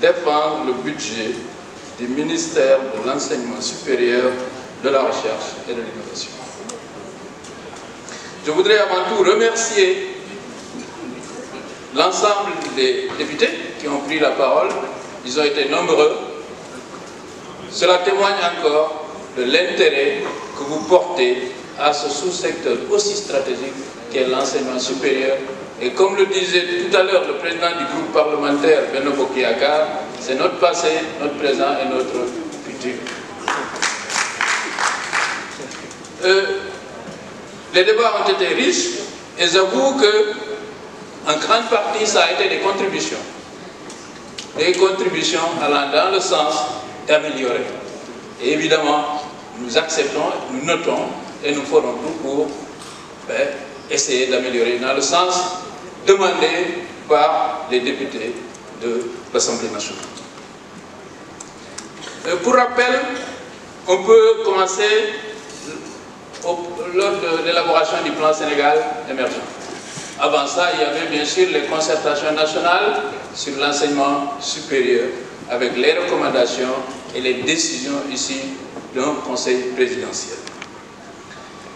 défendre le budget du ministère de l'Enseignement supérieur, de la Recherche et de l'Innovation. Je voudrais avant tout remercier l'ensemble des députés qui ont pris la parole. Ils ont été nombreux. Cela témoigne encore de l'intérêt que vous portez à ce sous-secteur aussi stratégique qu'est l'enseignement supérieur. Et comme le disait tout à l'heure le président du groupe parlementaire, Benno Bokk Yakaar, c'est notre passé, notre présent et notre futur. Les débats ont été riches et j'avoue que en grande partie ça a été des contributions allant dans le sens d'améliorer. Et évidemment, nous acceptons, nous notons et nous ferons tout pour essayer d'améliorer dans le sens demandé par les députés de l'Assemblée nationale. Pour rappel, on peut commencer lors de l'élaboration du plan Sénégal émergent. Avant ça, il y avait bien sûr les concertations nationales sur l'enseignement supérieur avec les recommandations et les décisions ici d'un conseil présidentiel.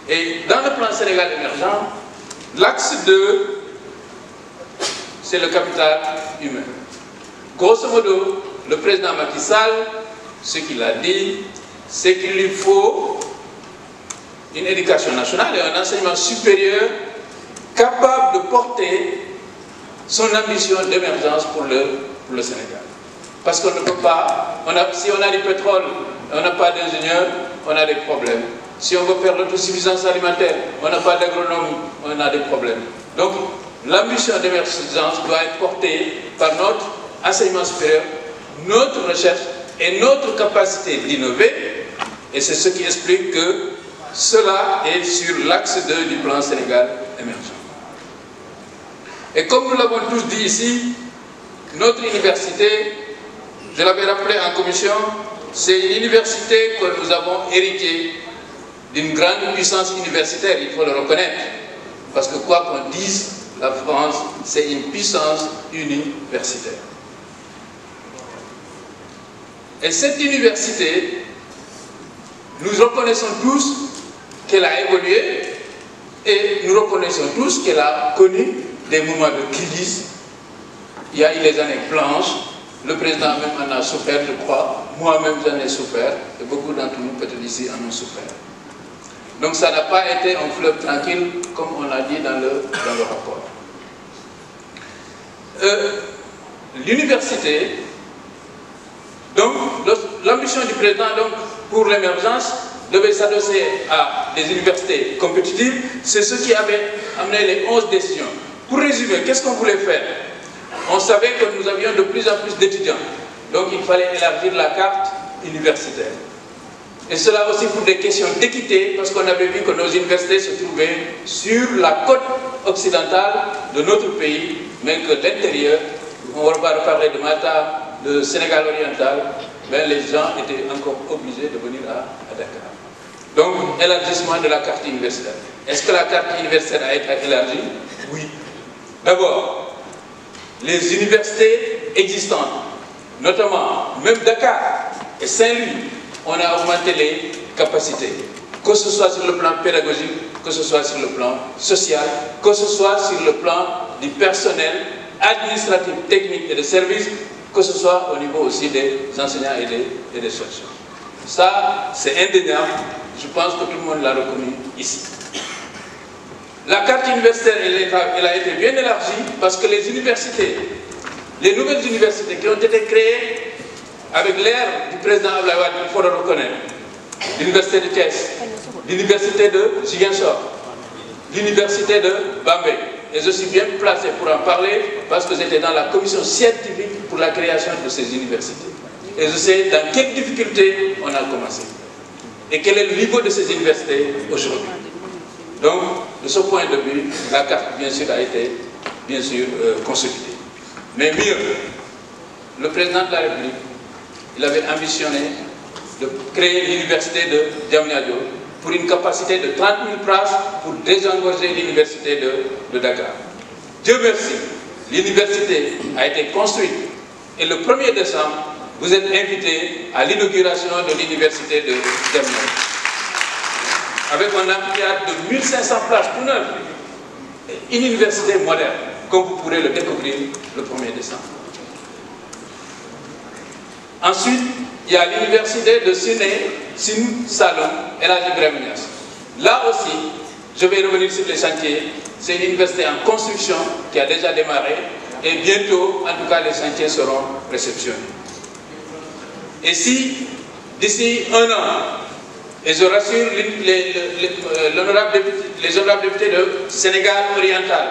Et dans le plan Sénégal émergent, l'axe 2, c'est le capital humain. Grosso modo, le président Macky Sall, ce qu'il a dit, c'est qu'il lui faut une éducation nationale et un enseignement supérieur capable de porter son ambition d'émergence pour le Sénégal. Parce qu'on ne peut pas, si on a du pétrole, on n'a pas d'ingénieurs, on a des problèmes. Si on veut faire l'autosuffisance alimentaire, on n'a pas d'agronomie, on a des problèmes. Donc, l'ambition d'émergence doit être portée par notre enseignement supérieur, notre recherche et notre capacité d'innover. Et c'est ce qui explique que cela est sur l'axe 2 du plan Sénégal émergent. Et comme nous l'avons tous dit ici, notre université, je l'avais rappelé en commission, c'est une université que nous avons héritée d'une grande puissance universitaire, il faut le reconnaître. Parce que quoi qu'on dise, la France, c'est une puissance universitaire. Et cette université, nous reconnaissons tous qu'elle a évolué et nous reconnaissons tous qu'elle a connu des moments de crise. Il y a eu les années blanches, le président même en a souffert, je crois, moi-même j'en ai souffert, et beaucoup d'entre nous peut-être ici en ont souffert. Donc ça n'a pas été un fleuve tranquille, comme on l'a dit dans le rapport. L'université, donc l'ambition du président donc, pour l'émergence devait s'adosser à des universités compétitives, c'est ce qui avait amené les 11 décisions. Pour résumer, qu'est-ce qu'on voulait faire? On savait que nous avions de plus en plus d'étudiants, donc il fallait élargir la carte universitaire. Et cela aussi pour des questions d'équité, parce qu'on avait vu que nos universités se trouvaient sur la côte occidentale de notre pays, mais que l'intérieur, on va reparler de Matam, de Sénégal oriental, ben les gens étaient encore obligés de venir à Dakar. Donc, élargissement de la carte universitaire. Est-ce que la carte universitaire a été élargie? Oui. D'abord, les universités existantes, notamment même Dakar et Saint-Louis, on a augmenté les capacités, que ce soit sur le plan pédagogique, que ce soit sur le plan social, que ce soit sur le plan du personnel administratif, technique et de service, que ce soit au niveau aussi des enseignants et des chercheurs. Ça, c'est indéniable. Je pense que tout le monde l'a reconnu ici. La carte universitaire, elle a été bien élargie parce que les universités, les nouvelles universités qui ont été créées avec l'ère du président Abdoulaye Wade, il faut le reconnaître. L'université de Thiès, l'université de Ziguinchor, l'université de Bambey. Et je suis bien placé pour en parler parce que j'étais dans la commission scientifique pour la création de ces universités. Et je sais dans quelles difficultés on a commencé. Et quel est le niveau de ces universités aujourd'hui. Donc, de ce point de vue, la carte, bien sûr, a été, consolidée. Mais mieux, le président de la République, il avait ambitionné de créer l'université de Diamniadio pour une capacité de 30 000 places pour désengorger l'université de Dakar. Dieu merci, l'université a été construite et le 1er décembre, vous êtes invités à l'inauguration de l'université de Diamniadio, avec un amphithéâtre de 1500 places tout neuf, une université moderne, comme vous pourrez le découvrir le 1er décembre. Ensuite, il y a l'université de Sine Saloum El Hadji Ibrahima Niass. Là aussi, je vais revenir sur les chantiers. C'est une université en construction qui a déjà démarré et bientôt, en tout cas, les chantiers seront réceptionnés. Et si, d'ici un an, et je rassure les honorables députés de Sénégal oriental,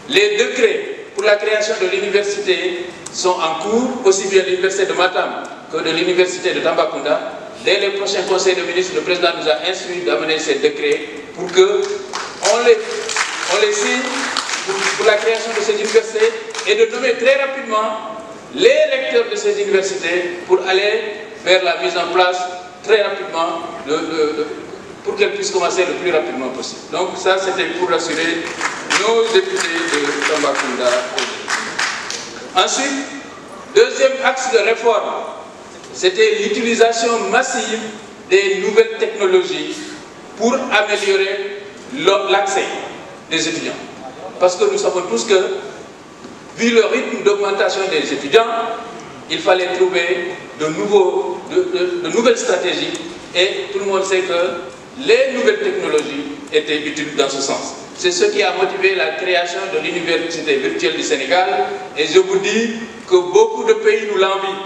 les décrets pour la création de l'université sont en cours, aussi bien de l'université de Matam que de l'université de Tambacounda. Dès les prochains conseils de ministres, le président nous a instruit d'amener ces décrets pour qu'on les signe pour la création de ces universités et de nommer très rapidement les recteurs de ces universités pour aller vers la mise en place très rapidement, pour qu'elles puissent commencer le plus rapidement possible. Donc ça, c'était pour rassurer nos députés de Tambacounda. Ensuite, deuxième axe de réforme, c'était l'utilisation massive des nouvelles technologies pour améliorer l'accès des étudiants. Parce que nous savons tous que, vu le rythme d'augmentation des étudiants, il fallait trouver de nouvelles stratégies et tout le monde sait que les nouvelles technologies étaient utiles dans ce sens. C'est ce qui a motivé la création de l'université virtuelle du Sénégal et je vous dis que beaucoup de pays nous l'envient.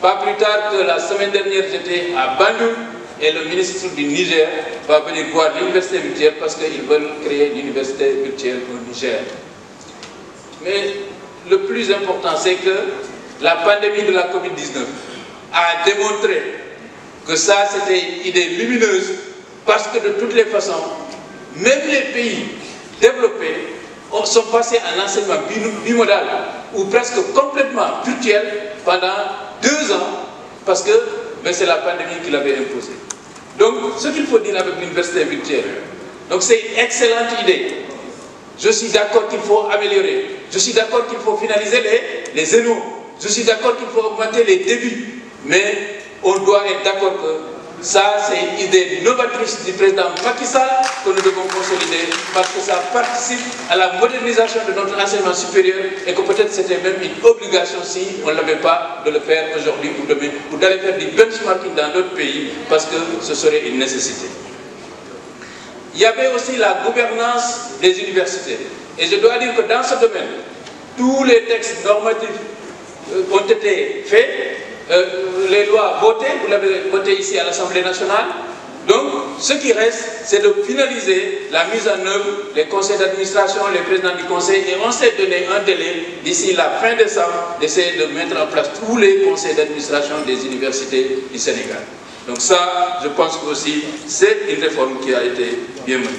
Pas plus tard que la semaine dernière, j'étais à Bandung et le ministre du Niger va venir voir l'université virtuelle parce qu'ils veulent créer l'université virtuelle au Niger. Mais le plus important, c'est que la pandémie de la Covid-19 a démontré que ça, c'était une idée lumineuse parce que de toutes les façons, même les pays développés sont passés à un enseignement bimodal ou presque complètement virtuel pendant 2 ans parce que c'est la pandémie qui l'avait imposé. Donc, ce qu'il faut dire avec l'université virtuelle, c'est une excellente idée. Je suis d'accord qu'il faut améliorer. Je suis d'accord qu'il faut finaliser les ENO. Je suis d'accord qu'il faut augmenter les débits. Mais on doit être d'accord que ça, c'est une idée novatrice du président Macky Sall que nous devons consolider parce que ça participe à la modernisation de notre enseignement supérieur et que peut-être c'était même une obligation si on ne l'avait pas de le faire aujourd'hui ou demain ou d'aller faire du benchmarking dans d'autres pays parce que ce serait une nécessité. Il y avait aussi la gouvernance des universités. Et je dois dire que dans ce domaine, tous les textes normatifs ont été faits, les lois votées, vous l'avez voté ici à l'Assemblée nationale. Donc, ce qui reste, c'est de finaliser la mise en œuvre, les conseils d'administration, les présidents du conseil, et on s'est donné un délai d'ici la fin décembre d'essayer de mettre en place tous les conseils d'administration des universités du Sénégal. Donc ça, je pense que aussi, c'est une réforme qui a été bien menée.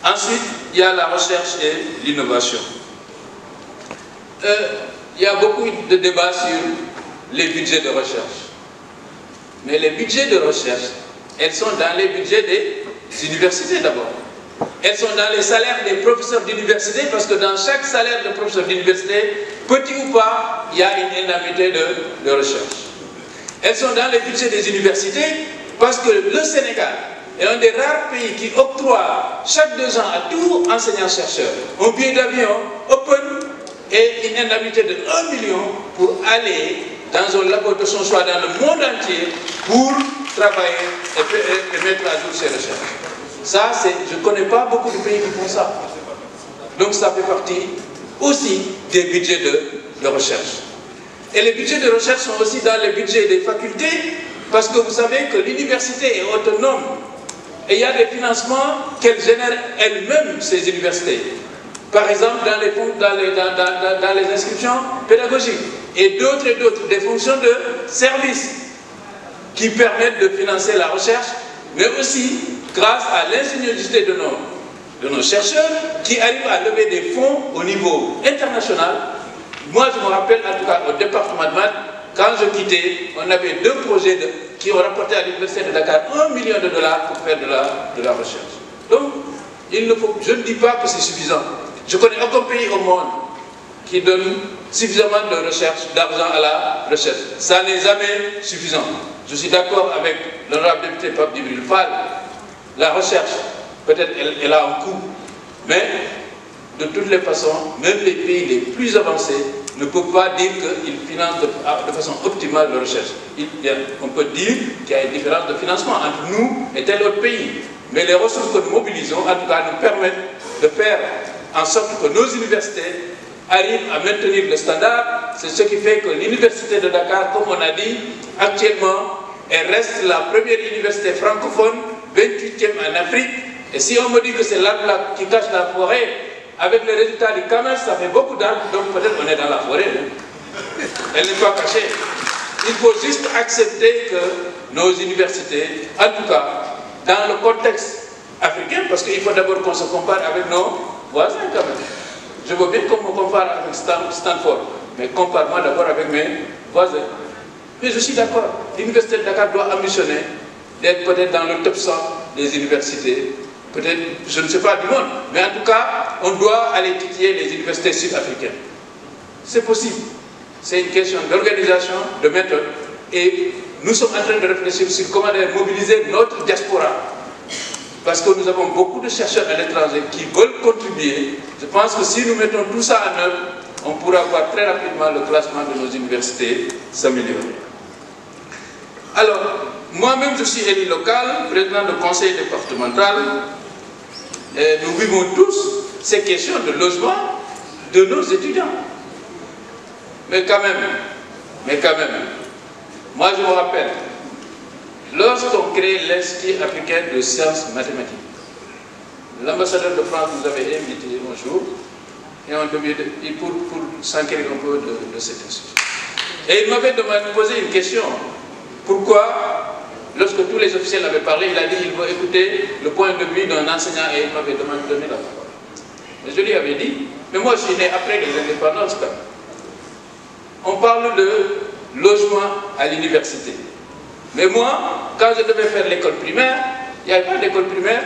Ensuite, il y a la recherche et l'innovation. Il y a beaucoup de débats sur les budgets de recherche. Mais les budgets de recherche, elles sont dans les budgets des universités d'abord. Elles sont dans les salaires des professeurs d'université parce que dans chaque salaire de professeur d'université, petit ou pas, il y a une indemnité de recherche. Elles sont dans les budgets des universités parce que le Sénégal est un des rares pays qui octroie chaque 2 ans à tout enseignant-chercheur un billet d'avion open et une indemnité de 1 million pour aller dans un labo de son choix dans le monde entier pour travailler et mettre à jour ses recherches. Ça, je ne connais pas beaucoup de pays qui font ça. Donc ça fait partie aussi des budgets de recherche. Et les budgets de recherche sont aussi dans les budgets des facultés, parce que vous savez que l'université est autonome. Et il y a des financements qu'elle génère elle-même, ces universités. Par exemple, dans les inscriptions pédagogiques. Et d'autres, des fonctions de service qui permettent de financer la recherche, mais aussi grâce à l'ingéniosité de nos chercheurs qui arrivent à lever des fonds au niveau international. Moi, je me rappelle, en tout cas, au département de Maths, quand je quittais, on avait 2 projets qui ont rapporté à l'Université de Dakar $1 million pour faire de la recherche. Donc, je ne dis pas que c'est suffisant. Je connais aucun pays au monde qui donne suffisamment de recherche, d'argent à la recherche. Ça n'est jamais suffisant. Je suis d'accord avec l'honorable député Pape Djibril Fall. La recherche, peut-être elle a un coût, mais de toutes les façons, même les pays les plus avancés ne peuvent pas dire qu'ils financent de façon optimale la recherche. On peut dire qu'il y a une différence de financement entre nous et tel autre pays. Mais les ressources que nous mobilisons, en tout cas, nous permettent de faire en sorte que nos universités arrivent à maintenir le standard. C'est ce qui fait que l'université de Dakar, comme on a dit, actuellement, elle reste la première université francophone, 28e en Afrique. Et si on me dit que c'est l'arbre qui cache la forêt, avec les résultats du commerce, ça fait beaucoup d'arbres, donc peut-être on est dans la forêt. Elle n'est pas cachée. Il faut juste accepter que nos universités, en tout cas, dans le contexte africain, parce qu'il faut d'abord qu'on se compare avec nos voisins quand même. Je veux bien qu'on me compare avec Stanford, mais compare-moi d'abord avec mes voisins. Mais je suis d'accord, l'université de Dakar doit ambitionner d'être peut-être dans le top 100 des universités, peut-être, je ne sais pas, du monde, mais en tout cas, on doit aller titiller les universités sud-africaines. C'est possible. C'est une question d'organisation, de méthode, et nous sommes en train de réfléchir sur comment mobiliser notre diaspora. Parce que nous avons beaucoup de chercheurs à l'étranger qui veulent contribuer. Je pense que si nous mettons tout ça en œuvre, on pourra voir très rapidement le classement de nos universités s'améliorer. Alors, moi-même je suis élu local, président du conseil départemental, et nous vivons tous ces questions de logement de nos étudiants. Mais quand même, moi je me rappelle, lorsqu'on crée l'Institut africain de sciences mathématiques, l'ambassadeur de France nous avait invité un jour, et on devait, pour s'enquérir un peu de cet institut. Et il m'avait posé une question. Pourquoi, lorsque tous les officiels avaient parlé, il a dit qu'il veut écouter le point de vue d'un enseignant et il m'avait donné la parole. Mais je lui avais dit, mais moi je suis né après les indépendances quand même. On parle de logement à l'université. Mais moi, quand je devais faire l'école primaire, il n'y avait pas d'école primaire.